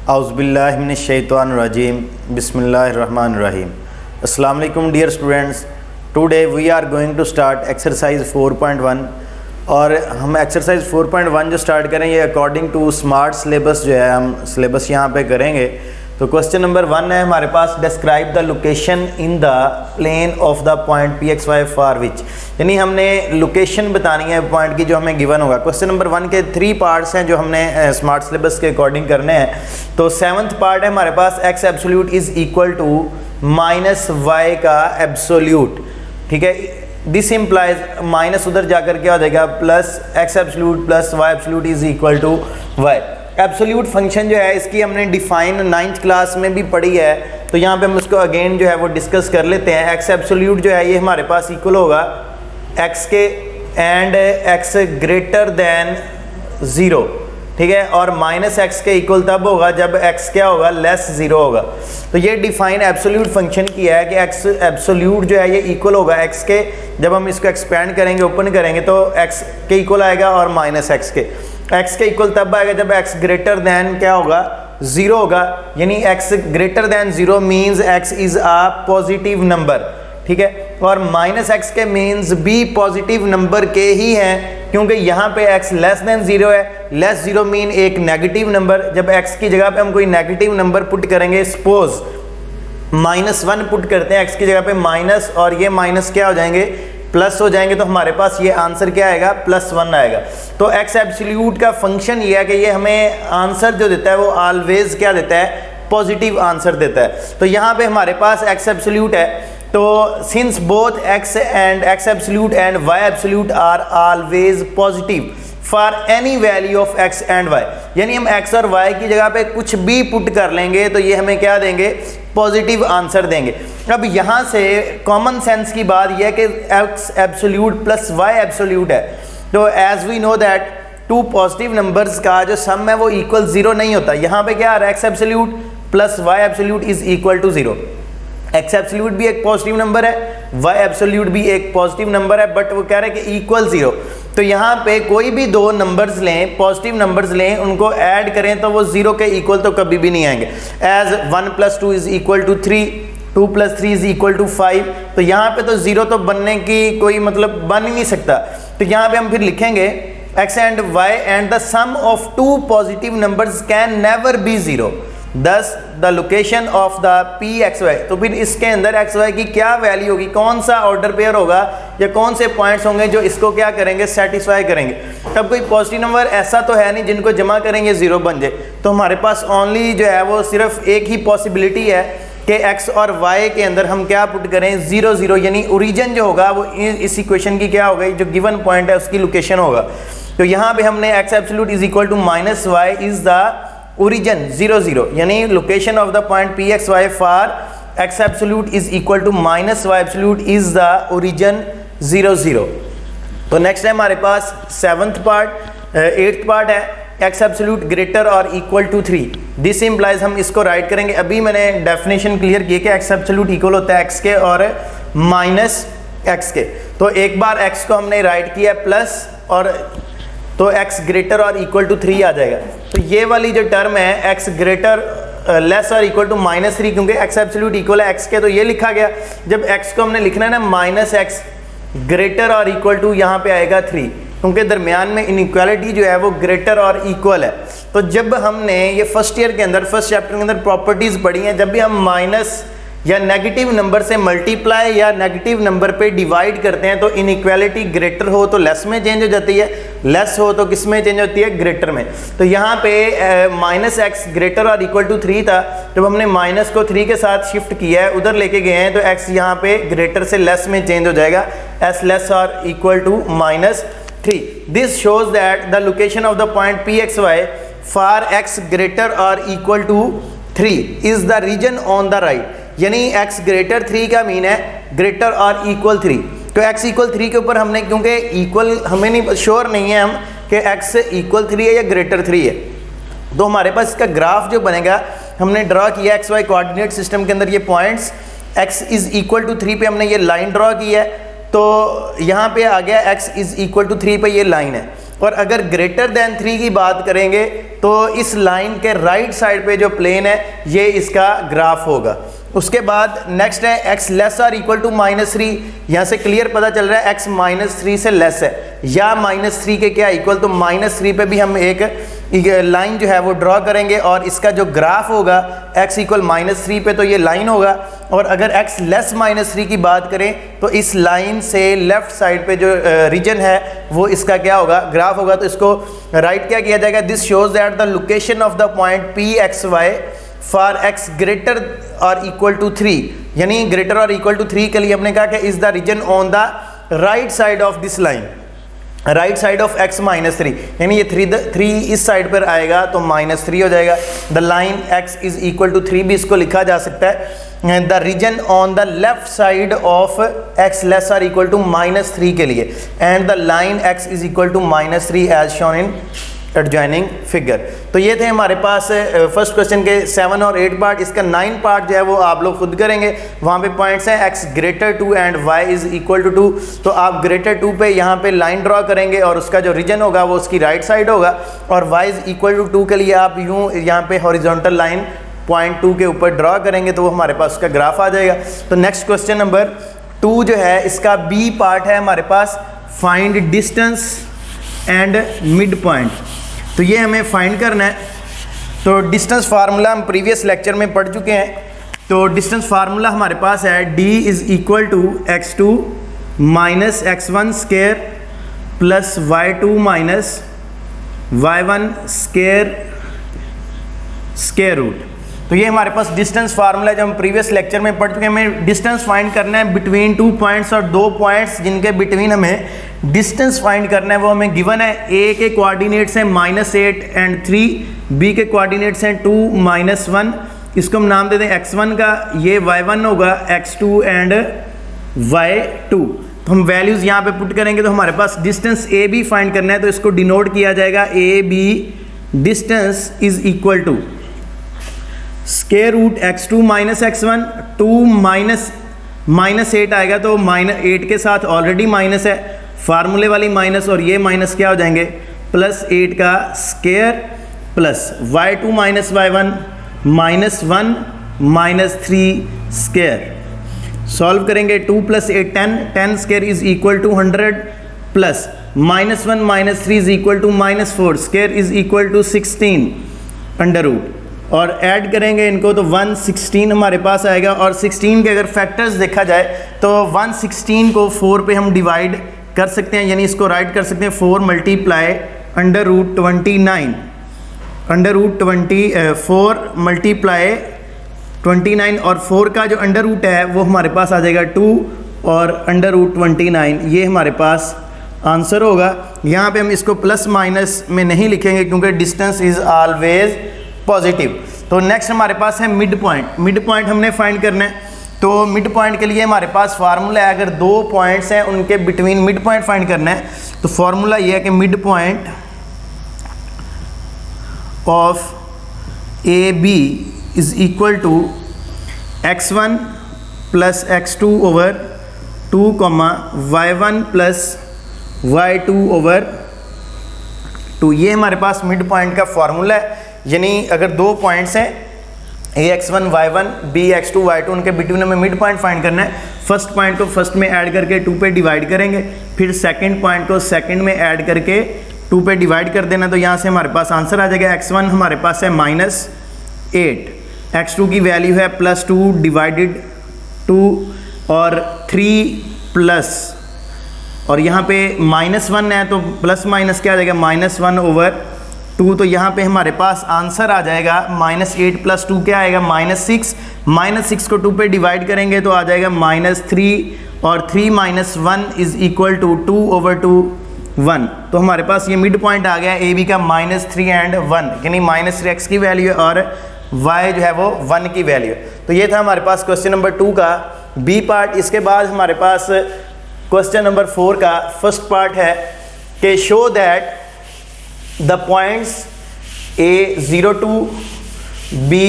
औज़ुबिल्लाहिमिनश्शैतानिर्रजीम बिस्मिल्लाहिर्रहमानिर्रहीम। अस्सलाम वालेकुम dear students, today we are going to start exercise 4.1 और हम एक्सरसाइज 4.1 जो स्टार्ट करें ये अकॉर्डिंग टू स्मार्ट सिलेबस जो है हम सिलेबस यहाँ पे करेंगे। तो क्वेश्चन नंबर 1 है हमारे पास, describe the location in the plane of the point P X Y for which, यानी हमने लोकेशन बतानी है पॉइंट की जो हमें गिवन होगा। क्वेश्चन नंबर 1 के 3 पार्ट्स हैं जो हमने स्मार्ट सिलेबस के अकॉर्डिंग करने हैं। तो 7th पार्ट है हमारे पास, X absolute is equal to minus Y का एब्सोल्यूट, ठीक है। दिस इम्प्लाइज माइनस उधर जाकर क्या हो जाएगा, plus X absolute plus Y absolute is equal to Y. Absolute function जो है इसकी हमने डिफाइन 9th क्लास में भी पढ़ी है, तो यहाँ पे हम उसको अगेन जो है वो डिस्कस कर लेते हैं। एक्स एब्सोल्यूट जो है ये हमारे पास इक्वल होगा एक्स के एंड एक्स ग्रेटर देन 0, ठीक है, और माइनस एक्स के इक्वल तब होगा जब एक्स क्या होगा, लेस 0 होगा। तो ये डिफाइन एब्सोल्यूट फंक्शन किया है कि एक्स एब्सोल्यूट जो है ये इक्वल होगा एक्स के, जब हम इसको एक्सपेंड करेंगे ओपन करेंगे तो एक्स के इक्वल आएगा और माइनस एक्स के इक्वल तब आएगा जब एक्स ग्रेटर दैन क्या होगा, 0 होगा। यानी x greater than 0 means x is a positive number, ठीक है, और माइनस एक्स के मीन्स भी पॉजिटिव नंबर के ही हैं, क्योंकि यहाँ पे x लेस देन 0 है। लेस 0 मीन एक नेगेटिव नंबर, जब x की जगह पे हम कोई नेगेटिव नंबर पुट करेंगे, सपोज -1 पुट करते हैं x की जगह पे माइनस, और ये माइनस क्या हो जाएंगे, प्लस हो जाएंगे, तो हमारे पास ये आंसर क्या आएगा, +1 आएगा। तो x एब्सोल्यूट का फंक्शन ये है कि ये हमें आंसर जो देता है वो ऑलवेज क्या देता है, पॉजिटिव आंसर देता है। तो यहाँ पे हमारे पास x एब्सोल्यूट है, तो since both x absolute and y absolute are always positive for any value of x and y, यानी हम x और y की जगह पे कुछ भी पुट कर लेंगे तो ये हमें क्या देंगे, पॉजिटिव आंसर देंगे। अब यहाँ से कॉमन सेंस की बात यह है कि x absolute plus y absolute है, तो as we know that two positive numbers का जो सम है वो इक्वल 0 नहीं होता। यहाँ पे क्या आ रहा है, x absolute plus y absolute is equal to 0। x absolute भी एक पॉजिटिव नंबर है, y एब्सोल्यूट भी एक पॉजिटिव नंबर है, बट वो कह रहे हैं कि इक्वल 0। तो यहाँ पे कोई भी दो नंबर्स लें, पॉजिटिव नंबर्स लें, उनको ऐड करें तो वो 0 के इक्वल तो कभी भी नहीं आएंगे। As 1 + 2 is equal to 3, 2 + 3 is equal to 5, तो यहाँ पे तो 0 तो बनने की कोई मतलब बन ही नहीं सकता। तो यहाँ पे हम फिर लिखेंगे x and y and the sum of two positive numbers can never be 0, thus the location of the P X Y. तो फिर इसके अंदर एक्स वाई की क्या वैल्यू होगी, कौन सा ऑर्डर पेयर होगा या कौन से पॉइंट्स होंगे जो इसको क्या करेंगे, सेटिस्फाई करेंगे। तब कोई पॉजिटिव नंबर ऐसा तो है नहीं जिनको जमा करेंगे 0 बन जाए। तो हमारे पास ओनली जो है वो सिर्फ एक ही पॉसिबिलिटी है कि x और y के अंदर हम क्या पुट करें, 0 0, यानी ओरिजिन जो होगा वो इस इक्वेशन की क्या होगा, जो गिवन पॉइंट है उसकी लोकेशन होगा। तो यहाँ पे हमने x absolute is equal to minus Y is the origin 0 0, यानी location of the point P X Y for x absolute is equal to minus Y absolute is the origin 0 0। तो next है हमारे पास 7th पार्ट, 8th पार्ट है, x absolute greater और equal to 3। This implies हम इसको right करेंगे, अभी मैंने डेफिनेशन क्लियर की कि x एब्सोल्यूट इक्वल होता है x के और माइनस x के। तो एक बार x को हमने राइट किया प्लस, और तो x ग्रेटर और इक्वल टू 3 आ जाएगा। तो ये वाली जो टर्म है x greater less or equal to -3, क्योंकि x एब्सोल्यूट इक्वल है x के, तो ये लिखा गया। जब x को हमने लिखना है ना, माइनस एक्स ग्रेटर और इक्वल टू यहाँ पे आएगा 3, क्योंकि दरमियान में इनइक्वालिटी जो है वो ग्रेटर और इक्वल है। तो जब हमने ये फर्स्ट ईयर के अंदर, फर्स्ट चैप्टर के अंदर प्रॉपर्टीज पढ़ी हैं, जब भी हम माइनस या नेगेटिव नंबर से मल्टीप्लाई या नेगेटिव नंबर पे डिवाइड करते हैं तो इनइक्वालिटी ग्रेटर हो तो लेस में चेंज हो जाती है, लेस हो तो किस में चेंज होती है, ग्रेटर में। तो यहाँ पे माइनस एक्स ग्रेटर और इक्वल टू 3 था, जब हमने माइनस को 3 के साथ शिफ्ट किया है, उधर लेके गए हैं, तो एक्स यहाँ पे ग्रेटर से लेस में चेंज हो जाएगा, is less or equal to -3। This shows that the location of the point P X Y for X greater और equal to 3 is the region on the right, यानी x greater 3 का mean है greater और equal 3। तो x equal 3 के ऊपर हमने, क्योंकि इक्वल हमें नहीं श्योर नहीं है हम कि x इक्वल 3 है या ग्रेटर 3 है, तो हमारे पास इसका ग्राफ जो बनेगा हमने ड्रॉ किया x y कोऑर्डिनेट सिस्टम के अंदर, ये points x is equal to 3 पे हमने ये लाइन ड्रॉ की है, तो यहाँ पे आ गया x इज इक्वल टू 3 पे ये लाइन है। और अगर ग्रेटर देन 3 की बात करेंगे तो इस लाइन के राइट साइड पे जो प्लेन है ये इसका ग्राफ होगा। उसके बाद नेक्स्ट है x less or equal to -3। यहाँ से क्लियर पता चल रहा है x -3 से लेस है या -3 के क्या इक्वल, तो -3 पे भी हम एक लाइन जो है वो ड्रॉ करेंगे और इसका जो ग्राफ होगा x इक्वल -3 पे तो ये लाइन होगा। और अगर x लेस -3 की बात करें तो इस लाइन से लेफ्ट साइड पे जो रीजन है वो इसका क्या होगा, ग्राफ होगा। तो इसको राइट क्या किया जाएगा, this shows that the location of the point P X Y for x greater और इक्वल टू 3, यानी ग्रेटर और इक्वल टू 3 के लिए हमने कहा कि is the region on the right side of this line, right side of x -3, यानी ये 3 इस साइड पर आएगा तो -3 हो जाएगा। The line x is equal to 3 भी इसको लिखा जा सकता है the region on the left side of x less or equal to -3 के लिए, and the line x is equal to -3 as shown in adjoining figure. तो ये थे हमारे पास फर्स्ट क्वेश्चन के 7 और 8 पार्ट। इसका 9 पार्ट जो है वो आप लोग खुद करेंगे। वहाँ पे पॉइंट्स हैं x greater to and y is equal to 2, तो आप ग्रेटर 2 पे यहाँ पे लाइन ड्रॉ करेंगे और उसका जो रीजन होगा वो उसकी राइट साइड होगा, और y इज इक्वल टू 2 के लिए आप यूँ यहाँ पे हॉरिजॉन्टल लाइन पॉइंट 2 के ऊपर ड्रॉ करेंगे तो वो हमारे पास उसका ग्राफ आ जाएगा। तो नेक्स्ट क्वेश्चन नंबर 2 जो है इसका बी पार्ट है हमारे पास, find distance and mid point. तो ये हमें फाइंड करना है। तो डिस्टेंस फार्मूला हम प्रीवियस लेक्चर में पढ़ चुके हैं। तो डिस्टेंस फार्मूला हमारे पास है d is equal to x2 minus x1 square plus y2 minus y1 square root. तो ये हमारे पास डिस्टेंस फार्मूला जो हम प्रीवियस लेक्चर में पढ़ चुके हैं। हमें डिस्टेंस फाइंड करना है बिटवीन 2 पॉइंट्स, और 2 पॉइंट्स जिनके बिटवीन हमें डिस्टेंस फाइंड करना है वो हमें गिवन है। a के कोऑर्डिनेट्स हैं -8 एंड 3, b के कोऑर्डिनेट्स हैं 2 -1, इसको हम नाम दे दें x1 का, ये y1 होगा, x2 एंड y2। तो हम वैल्यूज़ यहाँ पे पुट करेंगे तो हमारे पास डिस्टेंस a b फाइंड करना है, तो इसको डिनोट किया जाएगा a b distance is equal to square root x2 minus x1, 2 -8 आएगा तो -8 के साथ ऑलरेडी माइनस है, फार्मूले वाली माइनस, और ये माइनस क्या हो जाएंगे +8 का square plus y2 minus y1 -1 -3 square. Solve करेंगे 2 + 8 10 square is equal to 100 plus -1 -3 is equal to -4 square is equal to 16 under root, और ऐड करेंगे इनको तो 116 हमारे पास आएगा। और 16 के अगर फैक्टर्स देखा जाए तो 116 को 4 पे हम डिवाइड कर सकते हैं, यानी इसको राइट कर सकते हैं 4 multiply under root 29, under root 4 multiply 29, और 4 का जो अंडर रूट है वो हमारे पास आ जाएगा 2 और अंडर रूट 29, ये हमारे पास आंसर होगा। यहाँ पे हम इसको प्लस माइनस में नहीं लिखेंगे क्योंकि डिस्टेंस इज़ ऑलवेज पॉजिटिव। तो नेक्स्ट हमारे पास है मिड पॉइंट। मिड पॉइंट हमने फाइंड करना है। तो मिड पॉइंट के लिए हमारे पास फार्मूला है, अगर 2 पॉइंट्स हैं उनके बिटवीन मिड पॉइंट फाइंड करना है तो फार्मूला ये है कि mid point of A B is equal to x1 plus x2 over 2 y1 plus y2 over 2, ये हमारे पास मिड पॉइंट का फार्मूला है। यानी अगर 2 पॉइंट्स हैं ax1 y1 bx2 y2, उनके बिटवीन में मिड पॉइंट फाइंड करना है। फर्स्ट पॉइंट को फर्स्ट में ऐड करके 2 पे डिवाइड करेंगे, फिर सेकंड पॉइंट को सेकंड में ऐड करके 2 पे डिवाइड कर देना, तो यहाँ से हमारे पास आंसर आ जाएगा। x1 हमारे पास है -8, x2 की वैल्यू है +2 डिवाइडेड 2 और 3 प्लस, और यहाँ पे -1 है तो प्लस माइनस क्या आ जाएगा -1 ओवर 2, तो यहाँ पे हमारे पास आंसर आ जाएगा -8 + 2 क्या आएगा -6, -6 को 2 पे डिवाइड करेंगे तो आ जाएगा -3, और 3 - 1 इज इक्वल टू 2 ओवर 2 1। तो हमारे पास ये मिड पॉइंट आ गया ए बी का -3 एंड 1, यानी -3x की वैल्यू और y जो है वो 1 की वैल्यू। तो ये था हमारे पास क्वेश्चन नंबर 2 का बी पार्ट। इसके बाद हमारे पास क्वेश्चन नंबर 4 का फर्स्ट पार्ट है कि show that the points a02 b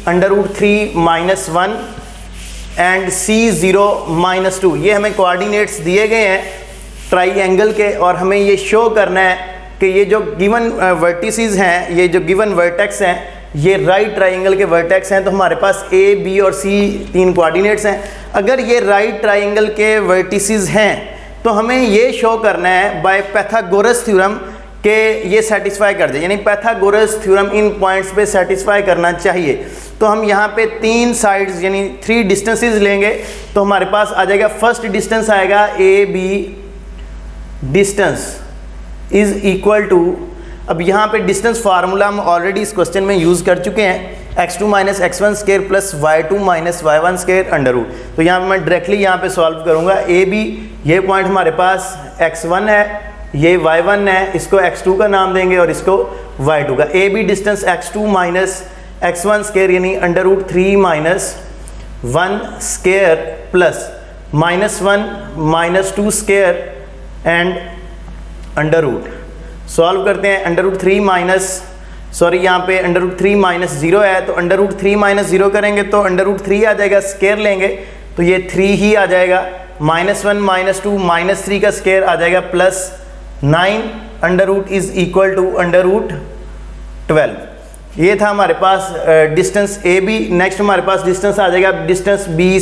√3 -1 and c0 -2, ये हमें कोऑर्डिनेट्स दिए गए हैं ट्राइएंगल के, और हमें ये शो करना है कि ये जो गिवन वर्टिसेस हैं, ये जो गिवन वर्टेक्स हैं, ये राइट ट्राइंगल के वर्टेक्स हैं। तो हमारे पास ए, बी और सी 3 कोऑर्डिनेट्स हैं। अगर ये राइट ट्राइंगल के वर्टिसेस हैं तो हमें ये शो करना है बाय पाइथागोरस थ्योरम कि ये सेटिस्फाई कर जाए, यानी पाइथागोरस थ्योरम इन पॉइंट्स पे सेटिस्फाई करना चाहिए। तो हम यहाँ पे 3 साइड्स यानी 3 डिस्टेंसेस लेंगे। तो हमारे पास आ जाएगा, फर्स्ट डिस्टेंस आएगा A B distance is equal to, अब यहाँ पे डिस्टेंस फार्मूला हम ऑलरेडी इस क्वेश्चन में यूज़ कर चुके हैं, x2 minus x1 square plus y2 minus y1 square under root. तो यहाँ पे मैं डायरेक्टली यहाँ पे सॉल्व करूँगा। ए बी, ये पॉइंट हमारे पास x1 है, ये y1 है, इसको x2 का नाम देंगे और इसको y2 का। A B distance x2 minus x1 square यानी under root 3 minus 1 square plus -1 minus 2 square and under root. Solve करते हैं। अंडर रूट 3 माइनस, सॉरी यहाँ पे अंडर रूट 3 माइनस 0 है, तो अंडर रूट 3 माइनस 0 करेंगे तो अंडर रूट 3 आ जाएगा, स्क्वायर लेंगे तो ये 3 ही आ जाएगा, -1 माइनस 2 माइनस 3 का स्क्वायर आ जाएगा plus 9 under root is equal to under root 12। ये था हमारे पास डिस्टेंस ए बी। नेक्स्ट हमारे पास डिस्टेंस आ जाएगा डिस्टेंस बी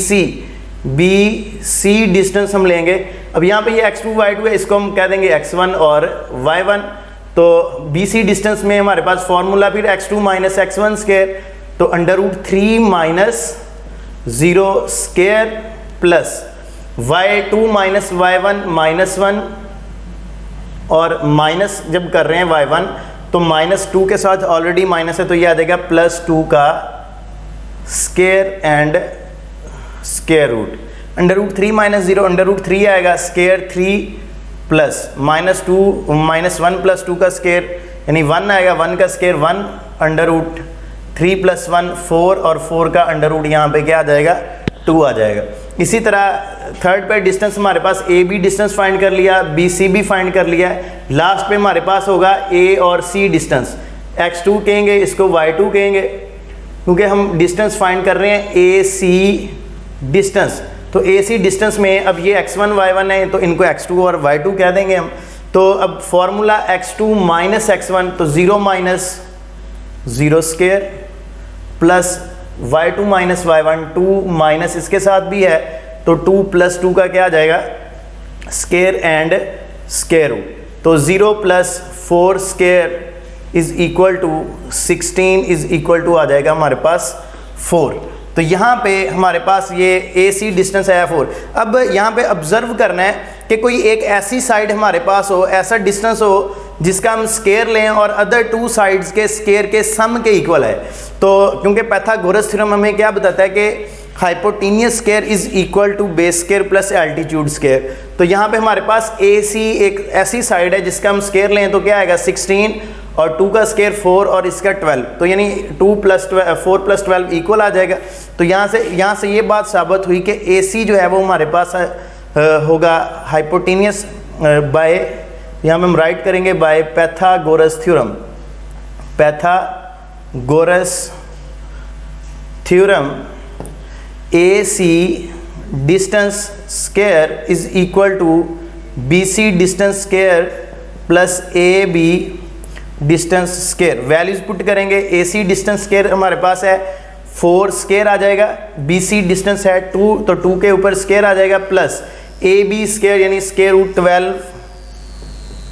सी डिस्टेंस हम लेंगे। अब यहाँ पे ये x2 y2 है, इसको हम कह देंगे x1 और y1। तो BC डिस्टेंस में हमारे पास फॉर्मूला फिर x2 माइनस x1 स्क्वायर, तो under root 3 minus 0 square plus y2 minus y1 minus 1 और माइनस जब कर रहे हैं y1 तो -2 के साथ ऑलरेडी माइनस है, तो ये आ जाएगा +2 का square and square root. Under root 3 minus 0 under root 3 आएगा, स्क्वायर 3 प्लस -2 माइनस 1 प्लस 2 का स्क्वायर यानी 1 आएगा, 1 का स्क्वायर 1 अंडर रूट 3 प्लस 1 4 और 4 का अंडर रूट यहाँ पे क्या आ जाएगा 2 आ जाएगा। इसी तरह थर्ड पे डिस्टेंस हमारे पास ए बी डिस्टेंस फाइंड कर लिया, बी सी भी फाइंड कर लिया। लास्ट पे हमारे पास होगा ए और सी डिस्टेंस, x2 कहेंगे, इसको y2 कहेंगे, क्योंकि हम डिस्टेंस फाइंड कर रहे हैं ए सी डिस्टेंस। तो ए सी डिस्टेंस में अब ये x1 y1 है, तो इनको x2 और y2 कह देंगे हम। तो अब फॉर्मूला x2 माइनस x1, तो 0 minus 0 square plus y2 minus y1 2 minus इसके साथ भी है, तो 2 प्लस 2 का क्या आ जाएगा स्क्वायर एंड स्क्वायर रूट। तो 0 plus 4 square is equal to 16 is equal to आ जाएगा हमारे पास 4। तो यहाँ पे हमारे पास ये ए सी डिस्टेंस आया 4। अब यहाँ पे ऑब्जर्व करना है कि कोई एक ऐसी साइड हमारे पास हो, ऐसा डिस्टेंस हो जिसका हम स्क्वायर लें और अदर 2 साइड्स के स्क्वायर के सम के इक्वल है। तो क्योंकि पाइथागोरस थ्योरम हमें क्या बताता है कि hypotenuse square is equal to base square plus altitude square. तो यहाँ पे हमारे पास ए सी एक ऐसी साइड है जिसका हम स्क्वायर लें तो क्या आएगा 16 और 2 का स्क्वायर 4 और इसका 12, तो यानी 4 प्लस 12 इक्वल आ जाएगा। तो यहाँ से ये बात साबित हुई कि ए सी जो है वो हमारे पास होगा हाइपोटेनियस बाय, यहाँ पे हम राइट करेंगे by Pythagoras theorem. Pythagoras theorem A C distance square is equal to B C distance square plus A B distance square. Values put करेंगे, ए सी डिस्टेंस स्क्वायर हमारे पास है 4 स्क्वायर आ जाएगा, बी सी डिस्टेंस है 2 तो 2 के ऊपर स्क्वायर आ जाएगा प्लस ए बी स्क्वायर यानी स्क्वायर रूट 12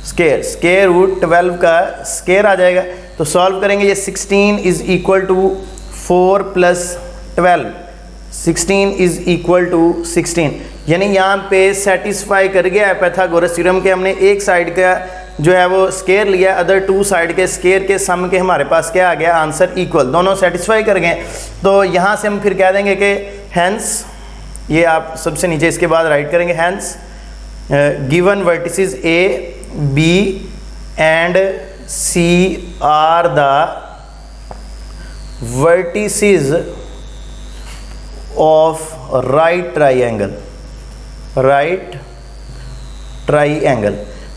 स्क्वायर रूट 12 का स्क्वायर आ जाएगा। तो सॉल्व करेंगे, ये 16 इज इक्वल टू 4 प्लस 12, 16 इज इक्वल टू 16, यानी यहाँ पे सेटिस्फाई कर गया है पाइथागोरस थ्योरम के। हमने एक साइड का जो है वो स्क्वायर लिया, अदर 2 साइड के स्क्वायर के सम के हमारे पास क्या आ गया आंसर इक्वल, दोनों सेटिस्फाई कर गए। तो यहाँ से हम फिर कह देंगे कि हैंस, ये आप सबसे नीचे इसके बाद राइट करेंगे, hence given vertices A B and C are the vertices of right triangle.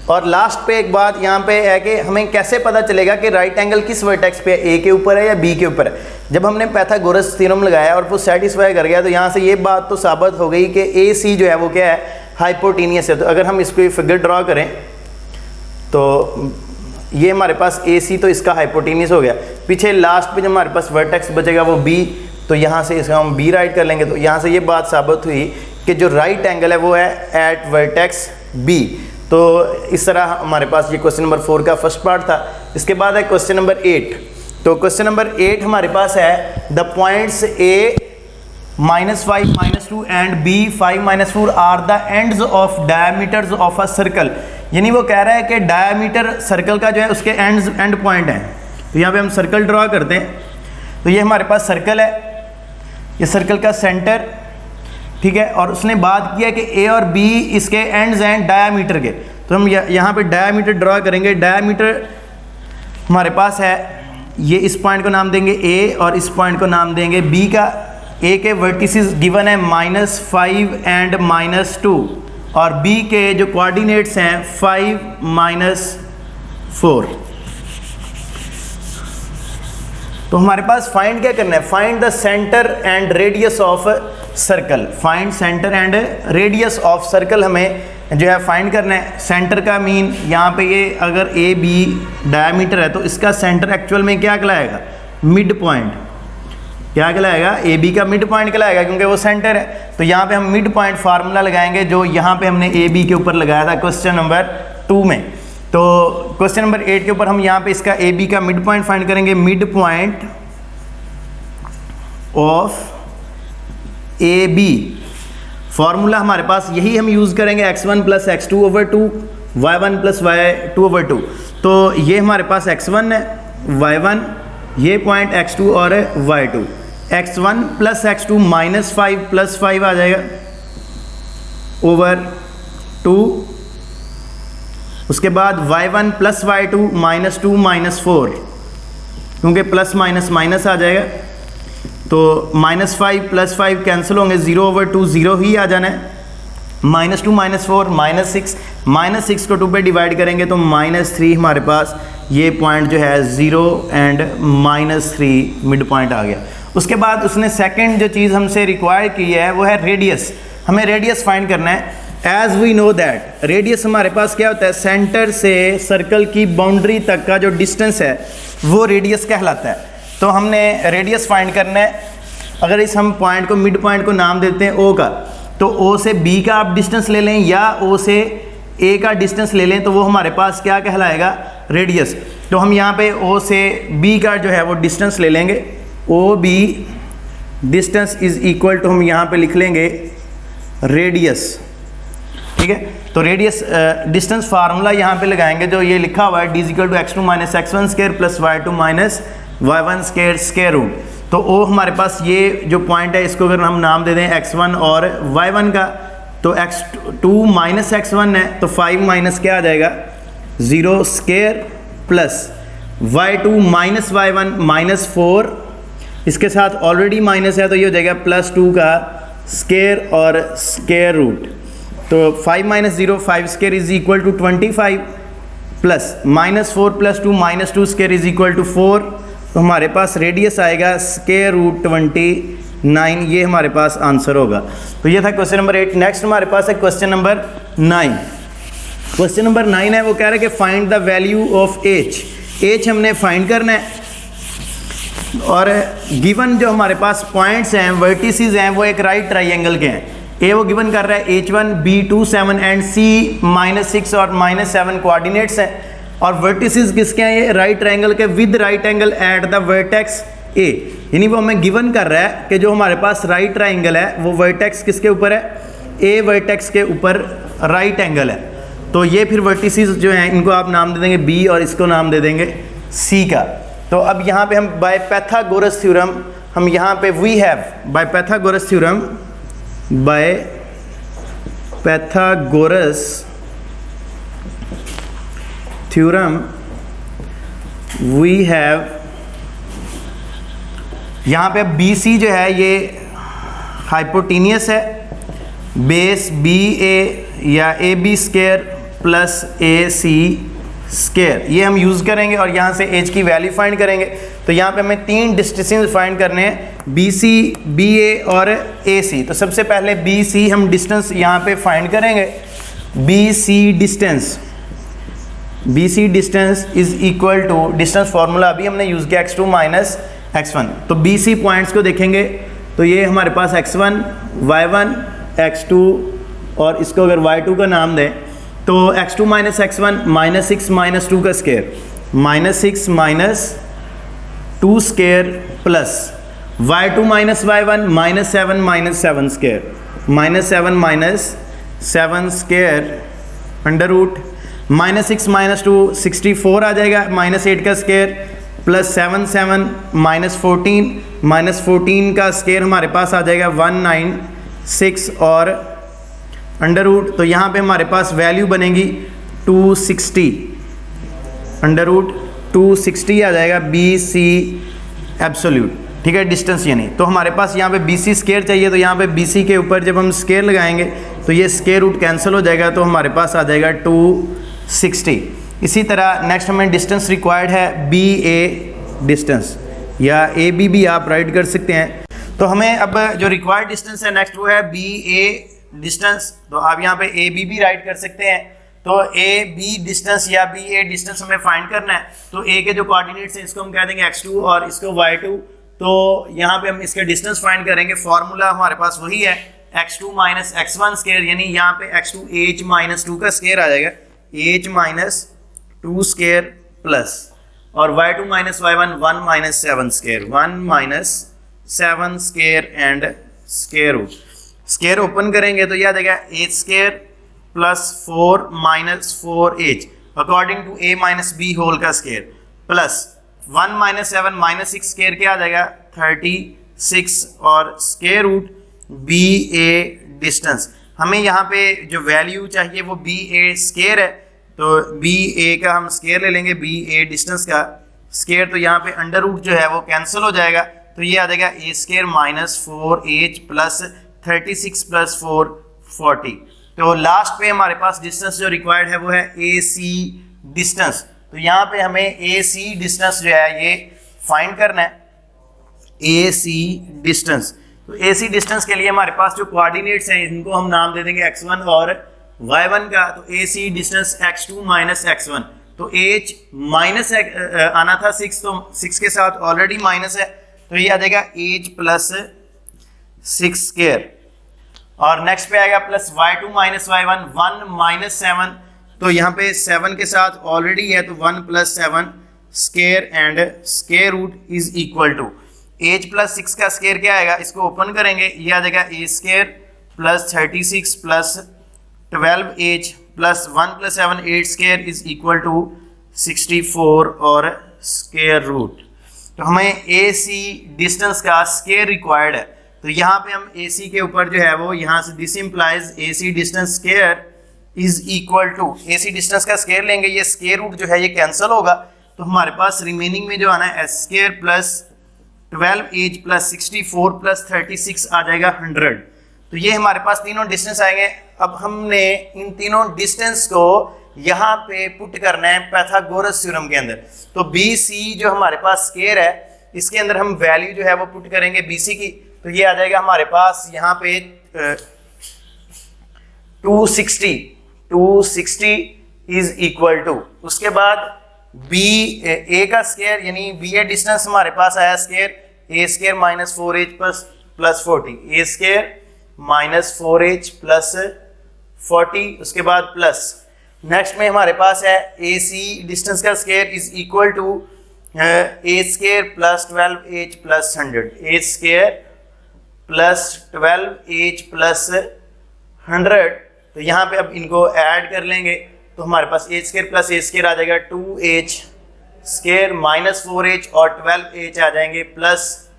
और लास्ट पे एक बात यहाँ पे है कि हमें कैसे पता चलेगा कि राइट एंगल किस वर्टेक्स पे है, ए के ऊपर है या बी के ऊपर है। जब हमने पाइथागोरस थ्योरम लगाया और वो सेटिस्फाई कर गया तो यहाँ से ये बात तो साबित हो गई कि ए सी जो है वो क्या है हाइपोटेनियस है। तो अगर हम इसको फिगर ड्रॉ करें तो ये हमारे पास ए सी, तो इसका हाइपोटेन्यूस हो गया। पीछे लास्ट पे जब हमारे पास वर्टेक्स बचेगा वो बी, तो यहाँ से इसका हम बी राइट कर लेंगे। तो यहाँ से ये बात साबित हुई कि जो राइट एंगल है वो है एट वर्टेक्स बी। तो इस तरह हमारे पास ये क्वेश्चन नंबर 4 का फर्स्ट पार्ट था। इसके बाद है क्वेश्चन नंबर 8। तो क्वेश्चन नंबर 8 हमारे पास है the points A -5 -2 and B 5 -4 are the ends of diameters of a circle. यानी वो कह रहा है कि डायमीटर सर्कल का जो है उसके एंड पॉइंट हैं। तो यहाँ पे हम सर्कल ड्रॉ करते हैं। तो ये हमारे पास सर्कल है, ये सर्कल का सेंटर, ठीक है। और उसने बात किया कि ए और बी इसके एंड्स हैं डायमीटर के। तो हम यहाँ पे डायमीटर ड्रॉ करेंगे। डायमीटर हमारे पास है, ये इस पॉइंट को नाम देंगे ए और इस पॉइंट को नाम देंगे बी का। ए के वर्टिसेस गिवन है -5 एंड -2 और बी के जो कोऑर्डिनेट्स हैं 5 -4। तो हमारे पास फाइंड क्या करना है, find the centre and radius of circle. Find centre and radius of circle हमें जो है फाइंड करना है। सेंटर का मीन यहाँ पे ये अगर ए बी डायमीटर है तो इसका सेंटर एक्चुअल में क्या कहलाएगा, मिड पॉइंट। क्या कहलाएगा, ए बी का मिड पॉइंट कहलाएगा क्योंकि वो सेंटर है। तो यहाँ पे हम मिड पॉइंट फार्मूला लगाएंगे जो यहाँ पे हमने ए बी के ऊपर लगाया था क्वेश्चन नंबर 2 में। तो क्वेश्चन नंबर 8 के ऊपर हम यहाँ पे इसका ए बी का मिड पॉइंट फाइंड करेंगे। Mid point of A B formula हमारे पास यही हम यूज़ करेंगे, x1 + x2/2 y1 + y2/2। तो ये हमारे पास x1 है, y1 ये पॉइंट x2 और y2। x1 + x2 -5 + 5 आ जाएगा /2। उसके बाद y1 + y2 -2 -4, क्योंकि प्लस माइनस माइनस आ जाएगा। तो -5 + 5 कैंसिल होंगे, 0/2 0 ही आ जाना है। -2 -4 -6, -6 को 2 पे डिवाइड करेंगे तो -3 हमारे पास ये पॉइंट जो है 0 एंड -3 मिड पॉइंट आ गया। उसके बाद उसने सेकंड जो चीज़ हमसे रिक्वायर की है वो है रेडियस। हमें रेडियस फाइंड करना है। As we know that radius हमारे पास क्या होता है, सेंटर से सर्कल की बाउंड्री तक का जो डिस्टेंस है वो रेडियस कहलाता है। तो हमने रेडियस फाइंड करना है। अगर इस हम पॉइंट को मिड पॉइंट को नाम देते हैं ओ का, तो ओ से बी का आप डिस्टेंस ले लें या ओ से ए का डिस्टेंस ले लें तो वो हमारे पास क्या कहलाएगा, रेडियस। तो हम यहाँ पे ओ से बी का जो है वो डिस्टेंस ले लेंगे। O B distance is equal to हम यहाँ पे लिख लेंगे रेडियस, ठीक है। तो रेडियस डिस्टेंस फार्मूला यहाँ पे लगाएंगे जो ये लिखा हुआ है, d = x2 - x1² + y2 - y1² square root. तो ओ हमारे पास ये जो पॉइंट है इसको अगर हम नाम दे दें x1 और y1 का, तो x2 - x1 है तो 5 - क्या आ जाएगा 0 स्क्वायर प्लस y2 - y1 -4, इसके साथ ऑलरेडी माइनस है तो ये हो जाएगा +2 का स्क्वायर और स्क्वायर रूट। तो 5 - 0 5 square is equal to 25 plus -4 + 2 -2 square is equal to 4। तो हमारे पास रेडियस आएगा √29। ये हमारे पास आंसर होगा। तो ये था क्वेश्चन नंबर 8। नेक्स्ट हमारे पास है क्वेश्चन नंबर 9। क्वेश्चन नंबर 9 है, वो कह रहा है कि find the value of H. H हमने फाइंड करना है और गिवन जो हमारे पास पॉइंट्स हैं, वर्टिसेस हैं, वो एक राइट ट्राइंगल के हैं। ए वो गिवन कर रहा है H1 B2 7 एंड C -6 और -7 कोऑर्डिनेट्स हैं और वर्टिसेस किसके हैं, ये राइट ट्रायंगल के with right angle at the vertex ए। यानी वो हमें गिवन कर रहा है कि जो हमारे पास राइट ट्रायंगल है वो वर्टेक्स किसके ऊपर है, ए वर्टेक्स के ऊपर राइट एंगल है। तो ये फिर वर्टिसेस जो हैं इनको आप नाम दे देंगे बी और इसको नाम दे देंगे सी का। तो अब यहाँ पे हम बाय पैथागोरस थ्योरम हम यहाँ पे we have by Pythagoras theorem we have यहाँ पे बी सी जो है ये हाइपोटेनियस है, बेस बी ए या A B square plus A C square, ये हम यूज़ करेंगे और यहाँ से एच की वैल्यू फाइंड करेंगे। तो यहाँ पे हमें 3 डिस्टेंस फाइंड करने हैं, बी सी, बी ए और ए सी। तो सबसे पहले बी सी हम डिस्टेंस यहाँ पे फाइंड करेंगे। B C distance BC distance is equal to, distance formula अभी हमने यूज़ किया x2 माइनस x1, तो BC पॉइंट्स को देखेंगे तो ये हमारे पास x1, y1, x2 और इसको अगर y2 का नाम दें तो x2 minus x1 minus 6 minus 2 का square, minus 6 minus 2 square plus y2 minus y1 minus 7 minus 7 square, minus 7 minus 7 square under root minus 6 minus 2 64 आ जाएगा, माइनस 8 का स्केयर प्लस 7 7 माइनस 14, माइनस 14 का स्केयर हमारे पास आ जाएगा 196 और अंडर रूट, तो यहाँ पे हमारे पास वैल्यू बनेगी 260, अंडर रूट 260 आ जाएगा BC एब्सोल्यूट, ठीक है, डिस्टेंस यानी। तो हमारे पास यहाँ पे BC स्केयर चाहिए, तो यहाँ पे BC के ऊपर जब हम स्केयर लगाएंगे तो ये स्केयर रूट कैंसिल हो जाएगा, तो हमारे पास आ जाएगा 260। इसी तरह नेक्स्ट हमें डिस्टेंस रिक्वायर्ड है BA डिस्टेंस, या AB भी आप राइट कर सकते हैं। तो हमें अब जो रिक्वायर्ड डिस्टेंस है नेक्स्ट वो है BA डिस्टेंस, तो आप यहाँ पे AB भी राइट कर सकते हैं। तो AB डिस्टेंस या BA डिस्टेंस हमें फाइंड करना है, तो A के जो कोऑर्डिनेट्स हैं इसको हम कह देंगे x2 और इसको y2, तो यहाँ पे हम इसके डिस्टेंस फाइंड करेंगे। फॉर्मूला हमारे पास वही है x2 माइनस x1 स्केयर, यानी यहाँ पे x2 h माइनस 2 का स्केयर आ जाएगा, h माइनस 2 स्केयर प्लस और y2 minus y1 1 minus 7 square, 1 minus 7 square and square root. Square open करेंगे तो यह आ जाएगा h square plus 4 minus 4h according to a minus b whole का square plus 1 minus 7 minus 6 square क्या आ जाएगा 36 और स्केयर रूट BA डिस्टेंस। हमें यहाँ पे जो वैल्यू चाहिए वो BA स्केयर है, तो BA का हम स्केयर ले लेंगे, BA डिस्टेंस का स्केयर, तो यहाँ पे अंडर रूट जो है वो कैंसिल हो जाएगा, तो ये आ जाएगा a square minus 4h plus 36 plus 4 40। तो लास्ट पे हमारे पास डिस्टेंस जो रिक्वायर्ड है वो है AC डिस्टेंस, तो यहाँ पे हमें AC डिस्टेंस जो है ये फाइंड करना है, AC डिस्टेंस। तो AC डिस्टेंस के लिए हमारे पास जो कोऑर्डिनेट्स हैं इनको हम नाम दे देंगे x1 और y1 का, तो AC distance x2 minus x1, तो h माइनस आना था 6, तो 6 के साथ ऑलरेडी माइनस है, तो ये आ जाएगा h प्लस 6 स्केयर और नेक्स्ट पे आएगा plus y2 minus y1 1 minus 7, तो यहाँ पे 7 के साथ ऑलरेडी है, तो 1 plus 7 square and square root is equal to h plus 6 का स्केयर क्या आएगा, इसको ओपन करेंगे, ये आ जाएगा a square plus 36 plus 12h plus 1 plus 7 8 square is equal to 64 और स्केयर रूट। तो हमें AC डिस्टेंस का स्केयर रिक्वायर्ड है, तो यहाँ पे हम AC के ऊपर जो है वो यहाँ से this implies AC distance square is equal to, AC distance का स्केयर लेंगे, ये स्केयर रूट जो है ये कैंसिल होगा, तो हमारे पास रिमेनिंग में जो आना है s square plus 12h plus 64 plus 36 आ जाएगा 100। तो ये हमारे पास तीनों डिस्टेंस आएंगे। अब हमने इन तीनों डिस्टेंस को यहाँ पे पुट करना है पाइथागोरस थ्योरम के अंदर, तो BC जो हमारे पास स्केयर है इसके अंदर हम वैल्यू जो है वो पुट करेंगे BC की, तो ये आ जाएगा हमारे पास यहाँ पे 260 इज इक्वल टू, उसके बाद A का स्केयर यानी BA डिस्टेंस हमारे पास आया square A square minus 4h plus 40, A square minus 4h plus 40, उसके बाद प्लस नेक्स्ट में हमारे पास है AC डिस्टेंस का square is equal to A square plus 12h plus 100, A square plus 12h plus 100। तो यहाँ पे अब इनको ऐड कर लेंगे, तो हमारे पास h square plus a square आ जाएगा 2h स्केयर माइनस 4h और 12h आ जाएंगे प्लस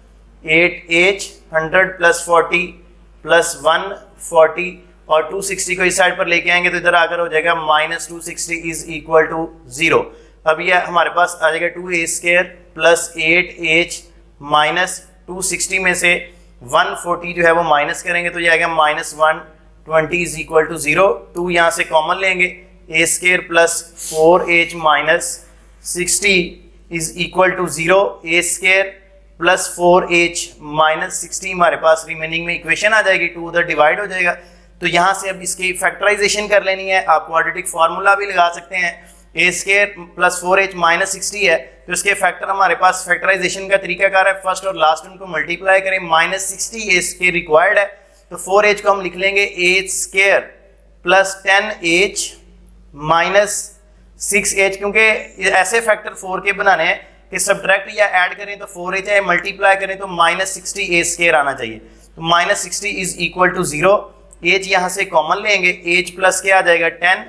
8h 100 प्लस 40 प्लस 140 और 260 को इस साइड पर लेके आएंगे तो इधर आकर हो जाएगा माइनस 260 इज इक्वल टू 0। अब ये हमारे पास आ जाएगा 2a square plus 8h minus 260 में से 140 जो है वो माइनस करेंगे तो ये आएगा माइनस 120 इज इक्वल टू 0। 2 यहाँ से कॉमन लेंगे, a square plus 4h minus 60 is equal to 0, a square plus 4h minus 60 हमारे पास रिमेनिंग में इक्वेशन आ जाएगी, 2 उधर डिवाइड हो जाएगा। तो यहाँ से अब इसकी फैक्टराइजेशन कर लेनी है, आप क्वाड्रेटिक फार्मूला भी लगा सकते हैं। ए स्केयर प्लस 4h माइनस 60 है, तो इसके फैक्टर हमारे पास फैक्टराइजेशन का तरीकाकार है, फर्स्ट और लास्ट उनको मल्टीप्लाई करें, माइनस 60 ए स्केयर रिक्वायर्ड है, तो 4h को हम लिख लेंगे h square plus 10h minus 6h, क्योंकि ऐसे फैक्टर 4 के बनाने हैं कि सब्ट्रैक्ट या ऐड करें तो 4h है, मल्टीप्लाई करें तो माइनस 60 ए स्केयर आना चाहिए, तो minus 60 is equal to 0, h यहाँ से कॉमन लेंगे, h प्लस क्या आ जाएगा 10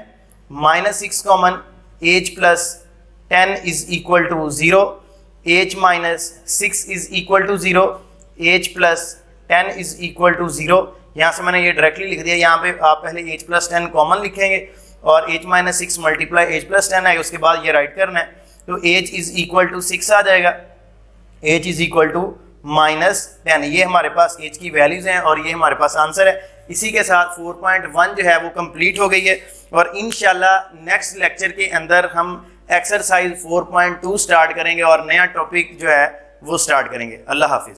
minus 6 common, h plus 10 is equal to 0, h minus 6 is equal to 0, h plus 10 is equal to 0। यहाँ से मैंने ये डायरेक्टली लिख दिया, यहाँ पे आप पहले h प्लस 10 कॉमन लिखेंगे और h minus 6 multiply h plus 10 है, उसके बाद ये राइट करना है, तो h इज इक्वल टू 6 आ जाएगा, h is equal to minus 10। ये हमारे पास h की वैल्यूज हैं और ये हमारे पास आंसर है। इसी के साथ 4.1 जो है वो कंप्लीट हो गई है और इंशाल्लाह नेक्स्ट लेक्चर के अंदर हम एक्सरसाइज 4.2 स्टार्ट करेंगे और नया टॉपिक जो है वो स्टार्ट करेंगे। अल्लाह हाफिज़।